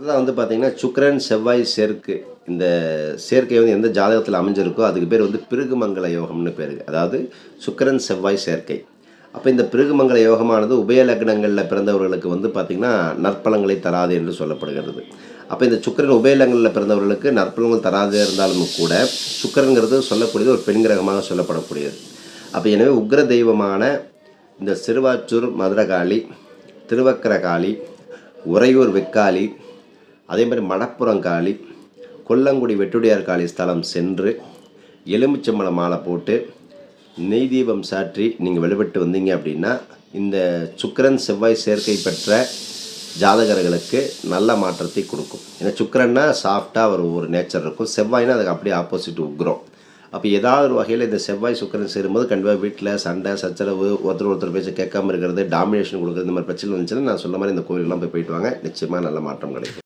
அதுதான் வந்து பார்த்தீங்கன்னா, சுக்கிரன், செவ்வாய் சேர்க்கை. இந்த சேர்க்கை வந்து எந்த ஜாதகத்தில அமைஞ்சிருக்கோ, அதுக்கு பேர் வந்து பிருகுமங்கல யோகம்னு பேரு. அதாவது சுக்கிரன், செவ்வாய் சேர்க்கை. அப்ப இந்த பிருகுமங்கல யோகமானது உபய லக்னங்கள்ல பிறந்தவர்களுக்கு வந்து பார்த்தீங்கன்னா, நற்பலன்களை தராது என்று சொல்லப்படுகிறது. அப்ப இந்த சுக்கிரன் உபய லக்னங்கள்ல பிறந்தவர்களுக்கு நற்பலன்கள் தராது இருந்தாலும் கூட, சுக்கிரன்ங்கிறது சொல்லக்கூடியது ஒரு பெண் கிரகமாக சொல்லப்படக்கூடியது. அப்ப எனவே உக்கிர தெய்வமான இந்த சிறுவாச்சூர் மதுரகாளி, திருவக்கரகாளி, உறையூர் வெக்காளி, அதே மாதிரி மணப்புறங்காளி, கொல்லங்குடி வெட்டுடையார் காளி ஸ்தலம் சென்று எலுமிச்சம்பழம் மாலை போட்டு நெய் தீபம் சாற்றி நீங்கள் வழிபட்டு வந்தீங்க அப்படின்னா, இந்த சுக்கிரன் செவ்வாய் சேர்க்கை பெற்ற ஜாதகர்களுக்கு நல்ல மாற்றத்தை கொடுக்கும். ஏன்னா சுக்கிரன்னா சாஃப்டாக ஒரு நேச்சர் இருக்கும், செவ்வாய்னா அதுக்கு அப்படியே ஆப்போசிட் உக்ரம். அப்போ ஏதாவது ஒரு வகையில் இந்த செவ்வாய் சுக்கிரன் சேரும்போது கண்டிப்பாக வீட்டில் சண்டை சச்சரவு, ஒருத்தர் பேச்சை கேட்காம இருக்கிறது, டாமினேஷன் கொடுக்குறது, இந்த மாதிரி பிரச்சனை வந்துச்சுன்னா நான் சொன்ன மாதிரி இந்த கோயிலெலாம் போயிட்டு வாங்க, நிச்சயமாக நல்ல மாற்றம் கிடைக்கும்.